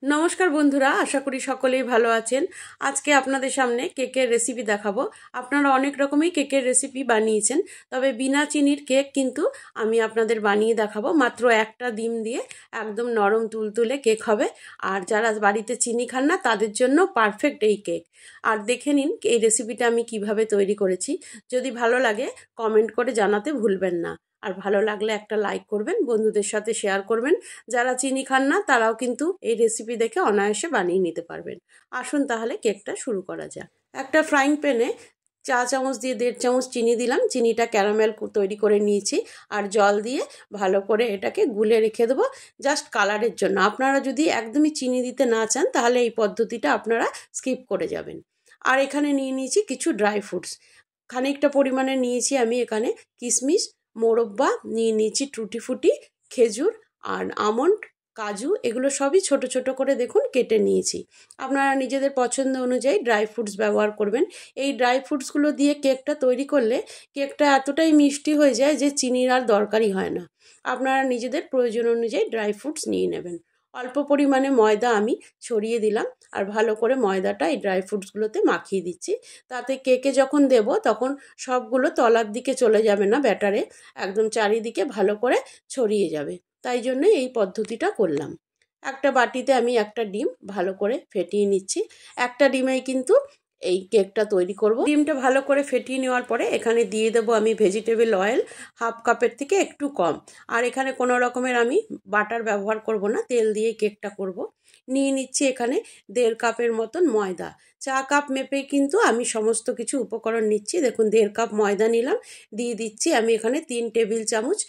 নমস্কার বন্ধুরা, আশা করি সকলেই ভালো আছেন। আজকে আপনাদের সামনে কেকের রেসিপি দেখাবো। আপনারা অনেক রকমই কেকের রেসিপি বানিয়েছেন, তবে বিনা চিনির কেক কিন্তু আমি আপনাদের বানিয়ে দেখাবো। মাত্র একটা ডিম দিয়ে একদম নরম তুলতুলে কেক হবে। আর যারা বাড়িতে চিনি খান না তাদের জন্য পারফেক্ট এই কেক। আর দেখে নিন এই রেসিপিটা আমি কিভাবে তৈরি করেছি। যদি ভালো লাগে কমেন্ট করে জানাতে ভুলবেন না। আর ভালো লাগলে একটা লাইক করবেন, বন্ধুদের সাথে শেয়ার করবেন। যারা চিনি খান না তারাও কিন্তু এই রেসিপি দেখে অনায়াসে বানিয়ে নিতে পারবেন। আসুন তাহলে কেকটা শুরু করা যাক। একটা ফ্রাইং প্যানে চা চামচ দিয়ে 1.5 চামচ চিনি দিলাম। চিনিটা ক্যারামেল তৈরি করে নিয়েছি। আর জল দিয়ে ভালো করে এটাকে গুলে রেখে দেবো, জাস্ট কালারের জন্য। আপনারা যদি একদমই চিনি দিতে না চান তাহলে এই পদ্ধতিটা আপনারা স্কিপ করে যাবেন। আর এখানে নিয়ে নিয়েছি কিছু ড্রাই ফ্রুটস, খানিকটা পরিমাণে নিয়েছি আমি এখানে কিশমিশ, মোরব্বা নিয়ে নিয়েছি, টুটি ফুটি, খেজুর আর আমন্ড, কাজু, এগুলো সবই ছোট ছোট করে দেখুন কেটে নিয়েছি। আপনারা নিজেদের পছন্দ অনুযায়ী ড্রাই ফ্রুটস ব্যবহার করবেন। এই ড্রাই ফ্রুটসগুলো দিয়ে কেকটা তৈরি করলে কেকটা এতটাই মিষ্টি হয়ে যায় যে চিনির আর দরকারই হয় না। আপনারা নিজেদের প্রয়োজন অনুযায়ী ড্রাই ফ্রুটস নিয়ে নেবেন। অল্প পরিমাণে ময়দা আমি ছড়িয়ে দিলাম আর ভালো করে ময়দাটা এই ড্রাই ফ্রুটসগুলোতে মাখিয়ে দিচ্ছি। তাতে কেকে যখন দেব তখন সবগুলো তলার দিকে চলে যাবে না ব্যাটারে, একদম চারিদিকে ভালো করে ছড়িয়ে যাবে। তাই জন্য এই পদ্ধতিটা করলাম। একটা বাটিতে আমি একটা ডিম ভালো করে ফেটিয়ে নিচ্ছি। একটা ডিমেই কিন্তু এই কেকটা তৈরি করব। ডিমটা ভালো করে ফেটিয়ে নেওয়ার পরে এখানে দিয়ে দেবো আমি ভেজিটেবল অয়েল, হাফ কাপের থেকে একটু কম। আর এখানে কোনো রকমের আমি বাটার ব্যবহার করব না, তেল দিয়ে কেকটা করব। নিয়ে নিচ্ছি এখানে 1.5 কাপের মতন ময়দা। চা কাপ মেপে কিন্তু আমি সমস্ত কিছু উপকরণ নিচ্ছি। দেখুন 1.5 কাপ ময়দা নিলাম। দিয়ে দিচ্ছি আমি এখানে 3 টেবিল চামচ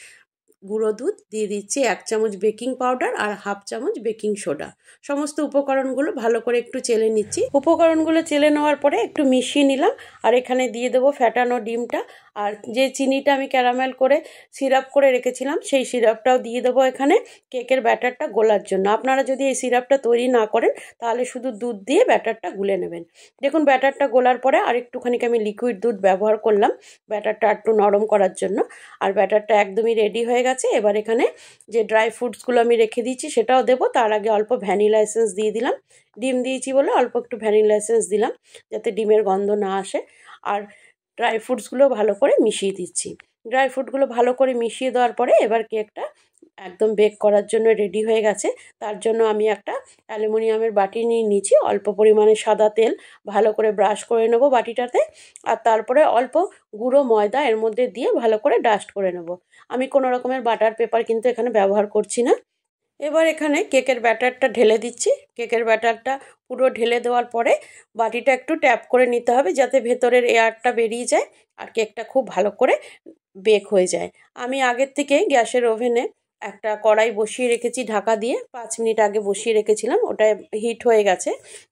গুঁড়ো দুধ, দিয়ে দিচ্ছি 1 চামচ বেকিং পাউডার আর হাফ চামচ বেকিং সোডা। সমস্ত উপকরণগুলো ভালো করে একটু চেলে নিচ্ছি। উপকরণগুলো চেলে নেওয়ার পরে একটু মিশিয়ে নিলাম। আর এখানে দিয়ে দেবো ফ্যাটানো ডিমটা। আর যে চিনিটা আমি ক্যারামেল করে সিরাপ করে রেখেছিলাম সেই সিরাপটাও দিয়ে দেবো এখানে কেকের ব্যাটারটা গোলার জন্য। আপনারা যদি এই সিরাপটা তৈরি না করেন তাহলে শুধু দুধ দিয়ে ব্যাটারটা গুলে নেবেন। দেখুন ব্যাটারটা গোলার পরে আর একটুখানি আমি লিকুইড দুধ ব্যবহার করলাম ব্যাটারটা একটু নরম করার জন্য। আর ব্যাটারটা একদমই রেডি হয়ে গেছে। এবার এখানে যে ড্রাই ফ্রুটসগুলো আমি রেখে দিয়েছি সেটাও দেবো। তার আগে অল্প ভ্যানিলা এসেন্স দিয়ে দিলাম। ডিম দিয়েছি বলে অল্প একটু ভ্যানিলা এসেন্স দিলাম, যাতে ডিমের গন্ধ না আসে। আর ড্রাই ফ্রুটসগুলো ভালো করে মিশিয়ে দিচ্ছি। ড্রাই ফ্রুটগুলো ভালো করে মিশিয়ে দেওয়ার পরে এবার কেকটা একদম বেক করার জন্য রেডি হয়ে গেছে। তার জন্য আমি একটা অ্যালুমিনিয়ামের বাটি নিয়ে নিয়েছি। অল্প পরিমাণে সাদা তেল ভালো করে ব্রাশ করে নেব বাটিটাতে। আর তারপরে অল্প গুঁড়ো ময়দা এর মধ্যে দিয়ে ভালো করে ডাস্ট করে নেব। আমি কোনো রকমের বাটার পেপার কিন্তু এখানে ব্যবহার করছি না। এবার এখানে কেকের ব্যাটারটা ঢেলে দিচ্ছি। কেকের ব্যাটারটা পুরো ঢেলে দেওয়ার পরে বাটিটা একটু ট্যাপ করে নিতে হবে যাতে ভেতরের এয়ারটা বেরিয়ে যায় আর কেকটা খুব ভালো করে বেক হয়ে যায়। আমি আগের থেকেই গ্যাসের ওভেনে একটা কড়াই বসিয়ে রেখেছি ঢাকা দিয়ে। 5 মিনিট আগে বসিয়ে রেখেছিলাম, ওটা হিট হয়ে গেছে।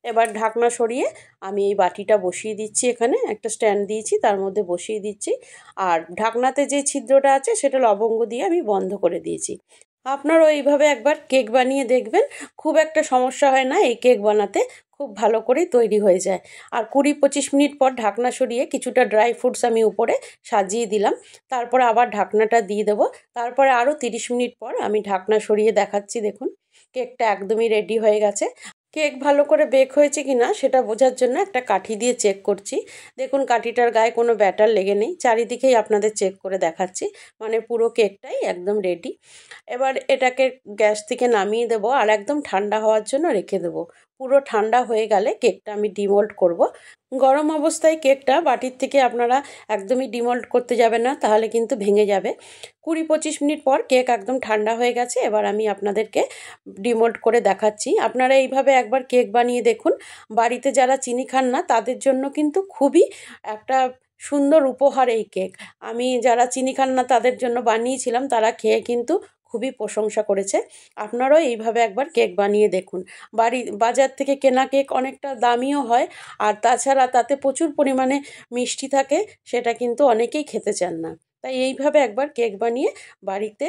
এবার ঢাকনা সরিয়ে আমি এই বাটিটা বসিয়ে দিচ্ছি। এখানে একটা স্ট্যান্ড দিয়েছি, তার মধ্যে বসিয়ে দিচ্ছি। আর ঢাকনাতে যে ছিদ্রটা আছে সেটা লবঙ্গ দিয়ে আমি বন্ধ করে দিয়েছি। আপনারাও এইভাবে একবার কেক বানিয়ে দেখবেন, খুব একটা সমস্যা হয় না এই কেক বানাতে, খুব ভালো করেই তৈরি হয়ে যায়। আর 20-25 মিনিট পর ঢাকনা সরিয়ে কিছুটা ড্রাই ফ্রুটস আমি উপরে সাজিয়ে দিলাম। তারপরে আবার ঢাকনাটা দিয়ে দেবো। তারপরে আরও 30 মিনিট পর আমি ঢাকনা সরিয়ে দেখাচ্ছি। দেখুন কেকটা একদমই রেডি হয়ে গেছে। কেক ভালো করে বেক হয়েছে কিনা সেটা বোঝার জন্য একটা কাঠি দিয়ে চেক করছি। দেখুন কাঠিটার গায়ে কোনো ব্যাটার লেগে নেই। চারিদিকেই আপনাদের চেক করে দেখাচ্ছি, মানে পুরো কেকটাই একদম রেডি। এবার এটাকে গ্যাস থেকে নামিয়ে দেবো আর একদম ঠান্ডা হওয়ার জন্য রেখে দেবো। পুরো ঠান্ডা হয়ে গেলে কেকটা আমি ডিমোল্ড করব। গরম অবস্থায় কেকটা বাটির থেকে আপনারা একদমই ডিমোল্ড করতে যাবেন না, তাহলে কিন্তু ভেঙে যাবে। 20-25 মিনিট পর কেক একদম ঠান্ডা হয়ে গেছে। এবার আমি আপনাদেরকে ডিমোল্ড করে দেখাচ্ছি। আপনারা এইভাবে একবার কেক বানিয়ে দেখুন। বাড়িতে যারা চিনি খান না তাদের জন্য কিন্তু খুবই একটা সুন্দর উপহার এই কেক। আমি যারা চিনি খান না তাদের জন্য বানিয়েছিলাম, তারা খেয়ে কিন্তু খুবই প্রশংসা করেছে। আপনারাও এইভাবে একবার কেক বানিয়ে দেখুন। বাজার থেকে কেনা কেক অনেকটা দামিও হয়, আর তাছাড়া তাতে প্রচুর পরিমাণে মিষ্টি থাকে, সেটা কিন্তু অনেকেই খেতে চান না। তাই এইভাবে একবার কেক বানিয়ে বাড়িতে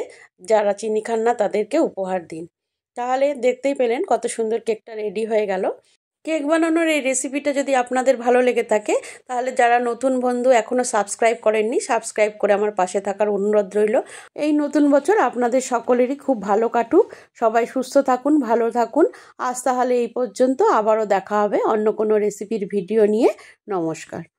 যারা চিনি খান না তাদেরকে উপহার দিন। তাহলে দেখতেই পেলেন কত সুন্দর কেকটা রেডি হয়ে গেল। কেক বানানোর এই রেসিপিটা যদি আপনাদের ভালো লেগে থাকে তাহলে যারা নতুন বন্ধু এখনও সাবস্ক্রাইব করেননি সাবস্ক্রাইব করে আমার পাশে থাকার অনুরোধ রইল। এই নতুন বছর আপনাদের সকলেরই খুব ভালো কাটুক, সবাই সুস্থ থাকুন, ভালো থাকুন। আজ তাহলে এই পর্যন্ত, আবারও দেখা হবে অন্য কোনো রেসিপির ভিডিও নিয়ে। নমস্কার।